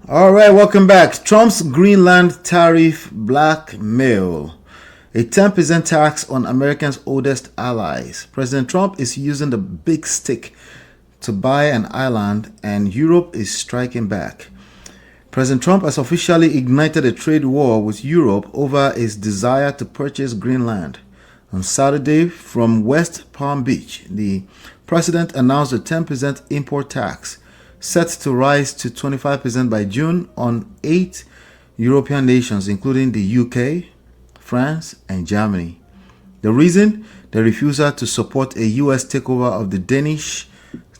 All right, welcome back. Trump's Greenland tariff blackmail. A 10% tax on America's oldest allies. President Trump is using the big stick to buy an island, and Europe is striking back. President Trump has officially ignited a trade war with Europe over his desire to purchase Greenland. On Saturday, from West Palm Beach, the president announced a 10% import tax set to rise to 25% by June on 8 European nations, including the UK, France, and Germany. The reason? The refusal to support a US takeover of the Danish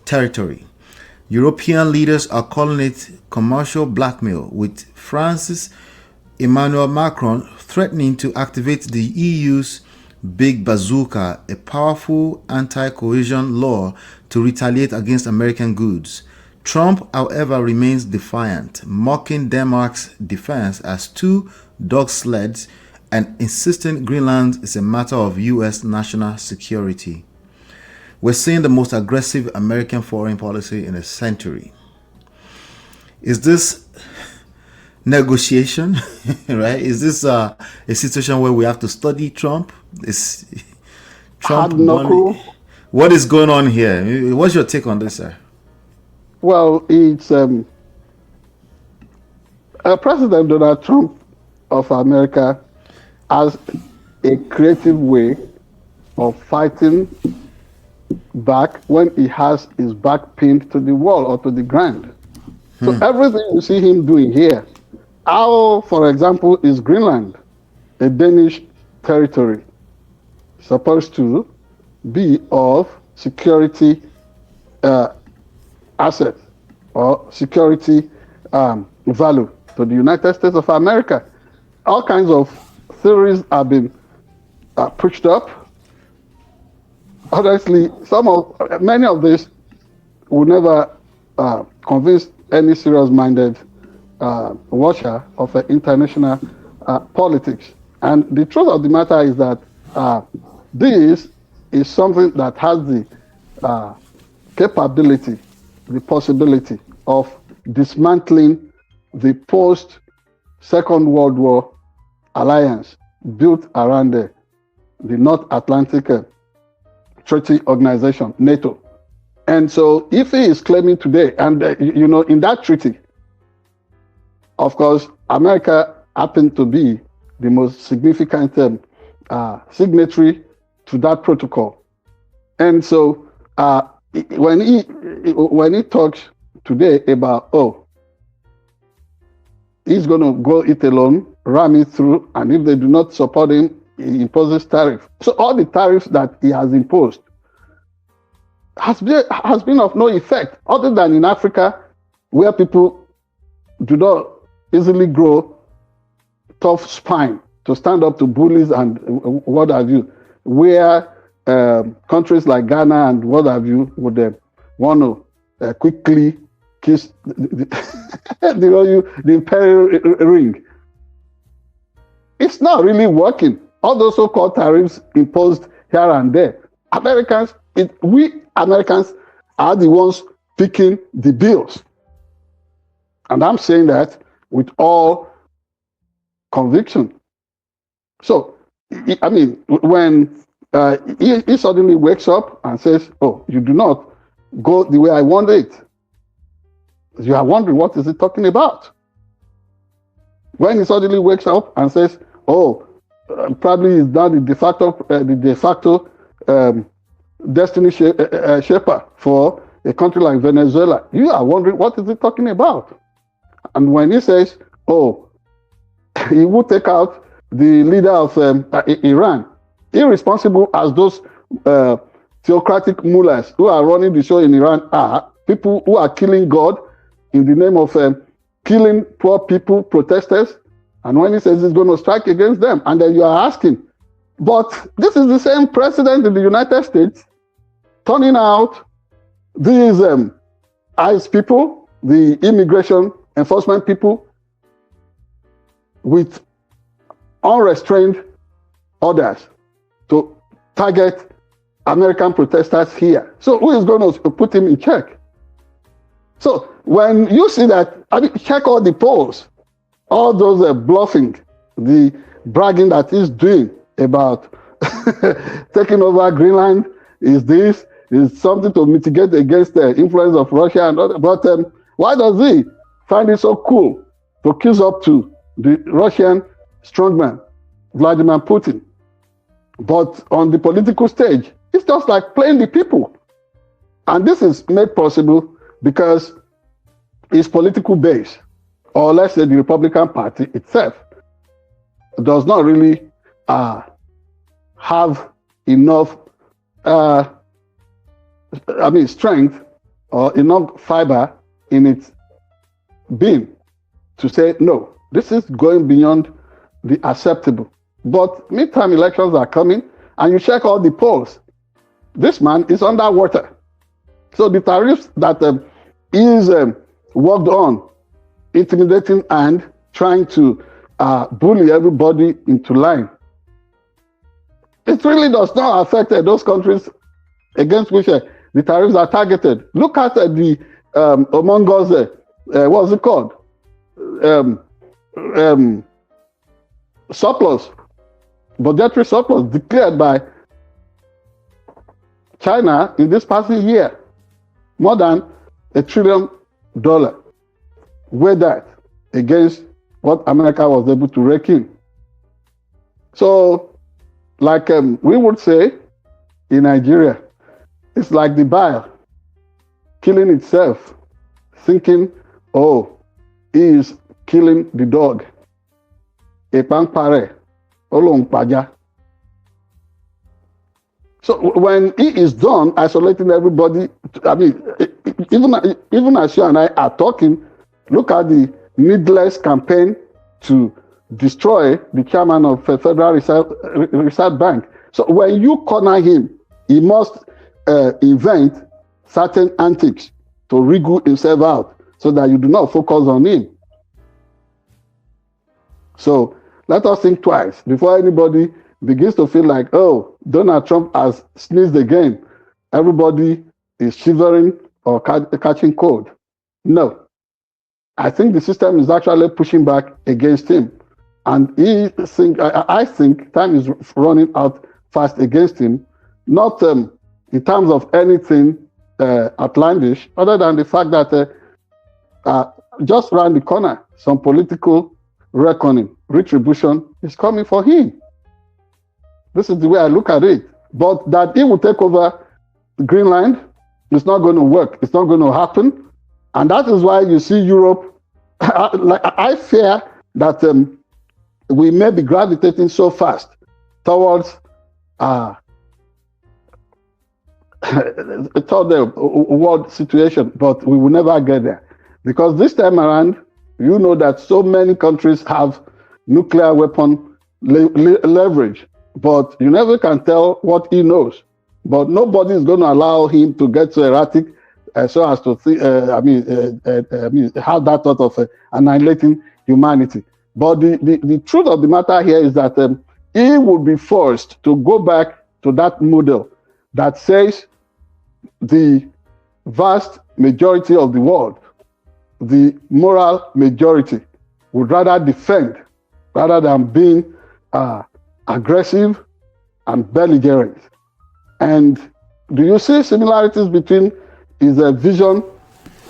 territory. European leaders are calling it commercial blackmail, with France's Emmanuel Macron threatening to activate the EU's Big Bazooka, a powerful anti-coercion law to retaliate against American goods. Trump, however, remains defiant, mocking Denmark's defense as two dog sleds and insisting Greenland is a matter of U.S. national security. We're seeing the most aggressive American foreign policy in a century. Is this negotiation, right? Is this a situation where we have to study Trump? Is Trump money? What is going on here? What's your take on this, sir? Well, it's President Donald Trump of America has a creative way of fighting back when he has his back pinned to the wall or to the ground. So everything you see him doing here, how, for example, is Greenland, a Danish territory, supposed to be of security asset or security value to the United States of America. All kinds of theories have been pushed up. Honestly, many of this will never convince any serious-minded watcher of international politics. And the truth of the matter is that this is something that has the capability, the possibility of dismantling the post-Second World War alliance built around the North Atlantic Treaty Organization, NATO. And so if he is claiming today, and in that treaty, of course, America happened to be the most significant signatory to that protocol. And so when he talks today about, he's going to go it alone, ram it through, and if they do not support him, he imposes tariff. So all the tariffs that he has imposed has been of no effect, other than in Africa, where people do not easily grow tough spine to stand up to bullies and what have you, where countries like Ghana and what have you would want to quickly kiss the imperial ring. It's not really working. All those so-called tariffs imposed here and there, we Americans are the ones picking the bills. And I'm saying that with all conviction. So, I mean, when he suddenly wakes up and says, you do not go the way I want it, you are wondering, what is he talking about? When he suddenly wakes up and says, probably is now the de facto destiny shaper for a country like Venezuela, you are wondering, what is he talking about? And when he says, he will take out the leader of Iran, irresponsible as those theocratic mullahs who are running the show in Iran are, people who are killing God in the name of killing poor people, protesters. And when he says he's going to strike against them, and then you are asking, but this is the same president in the United States turning out these ICE people, the immigration enforcement people, with unrestrained orders to target American protesters here. So who is going to put him in check? So when you see that, I mean, check all the polls, all those bluffing, the bragging that he's doing about taking over Greenland is something to mitigate against the influence of Russia and other. But why does he find it so cool to kiss up to the Russian strongman, Vladimir Putin? But on the political stage, it's just like playing the people. And this is made possible because his political base, or let's say the Republican Party itself, does not really have enough strength or enough fiber in its being to say, no, this is going beyond the acceptable. But midterm elections are coming, and you check all the polls. This man is underwater. So the tariffs that is worked on, intimidating and trying to bully everybody into line, it really does not affect those countries against which the tariffs are targeted. Look at the among us, what's it called? Surplus, budgetary surplus declared by China in this past year, more than $1 trillion. Weigh that against what America was able to rake in. So, like we would say in Nigeria, it's like the bear killing itself, thinking, oh, he is killing the dog. Epankpare, Olongpaja. So when he is done isolating everybody, I mean, even as you and I are talking, look at the needless campaign to destroy the chairman of the Federal Reserve Bank. So when you corner him, he must invent certain antics to wriggle himself out so that you do not focus on him. So let us think twice before anybody begins to feel like, oh, Donald Trump has sneezed again. Everybody is shivering or catching cold. No. I think the system is actually pushing back against him. And I think time is running out fast against him, not in terms of anything outlandish, other than the fact that just around the corner, some political reckoning, retribution is coming for him. This is the way I look at it. But that he will take over Greenland, it's not going to work. It's not going to happen. And that is why you see Europe, I fear that we may be gravitating so fast towards the world situation, but we will never get there. Because this time around, you know that so many countries have nuclear weapon leverage, but you never can tell what he knows. But nobody is going to allow him to get so erratic so as to have that thought of annihilating humanity. But the truth of the matter here is that he would be forced to go back to that model that says the vast majority of the world, the moral majority, would rather defend rather than being aggressive and belligerent. And do you see similarities between his vision,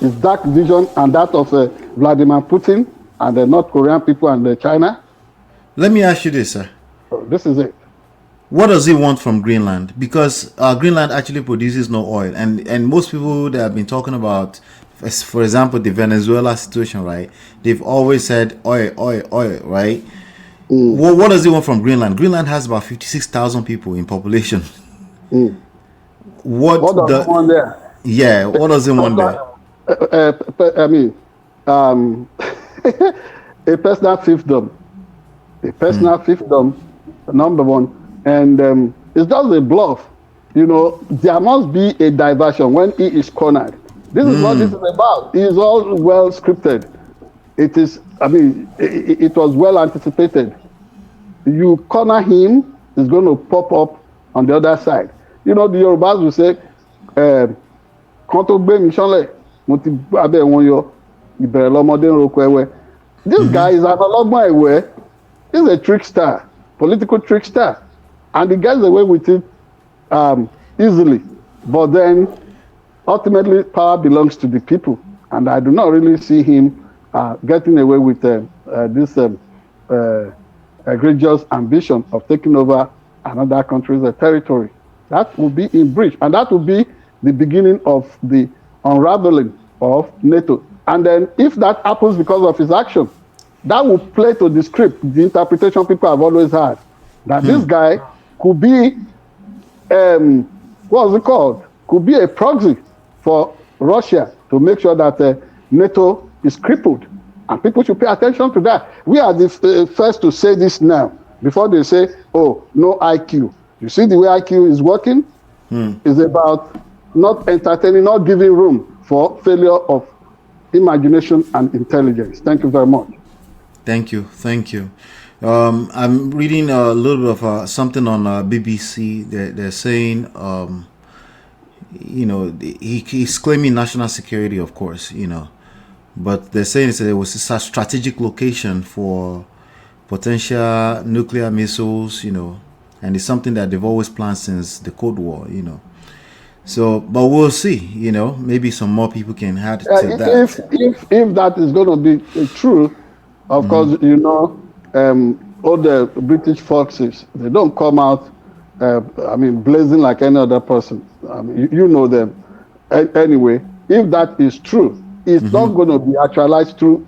his dark vision, and that of Vladimir Putin and the North Korean people and China? Let me ask you this, sir. So this is it. What does he want from Greenland? Because Greenland actually produces no oil, and most people that have been talking about, for example, the Venezuela situation, right? They've always said oil, right? What does he want from Greenland? Greenland has about 56,000 people in population. What does he want there? Yeah, what does he want there? A personal fiefdom. A personal fiefdom, number one. And it's just a bluff. You know, there must be a diversion when he is cornered. This is what this is about. It is all well scripted. It is, it was well anticipated. You corner him, it's going to pop up on the other side. You know, the Yorubas will say, "Kontogbe Mishole," mo ti abẹ́ wọn yọ ìbẹ̀rẹ̀ lọ́mọdé ń roko ẹwẹ́. This guy is an ọlọ́gbọ́n ẹ̀wẹ́. He's a trickster, political trickster, and he gets away with it easily. But then, ultimately, power belongs to the people, and I do not really see him getting away with this egregious ambition of taking over another country's territory. That will be in breach, and that will be the beginning of the unraveling of NATO. And then, if that happens because of his action, that will play to the script, the interpretation people have always had, that this guy could be, what's it called? Could be a proxy for Russia to make sure that NATO is crippled. And people should pay attention to that. We are the first to say this now, before they say, oh, no IQ. You see the way IQ is working? It's about not entertaining, not giving room for failure of imagination and intelligence. Thank you very much. Thank you. I'm reading a little bit of something on BBC. They're saying, he's claiming national security, of course, but they're saying it was a strategic location for potential nuclear missiles, and it's something that they've always planned since the Cold War, So, but we'll see, maybe some more people can add to that. If that is going to be true, of course, all the British forces, they don't come out, blazing like any other person. You know them. Anyway, if that is true, it's not going to be actualized through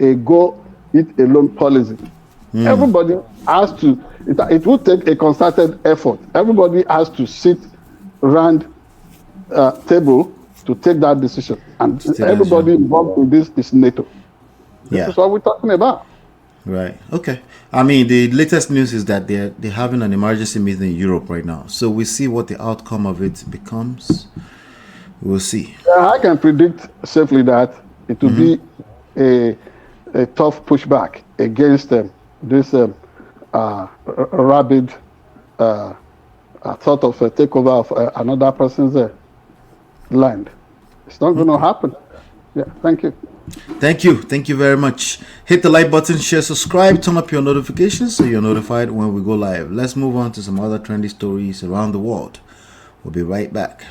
a go-it-alone policy. Everybody has to, it will take a concerted effort. Everybody has to sit around table to take that decision. And everybody involved in this is NATO. This is what we're talking about. Right. Okay. The latest news is that they're having an emergency meeting in Europe right now. So we see what the outcome of it becomes. We'll see. I can predict safely that it will be a tough pushback against this rabid thought of a takeover of another person's land. It's not going to happen. Yeah. Thank you. Thank you very much. Hit the like button, share, subscribe, turn up your notifications so you're notified when we go live. Let's move on to some other trendy stories around the world. We'll be right back.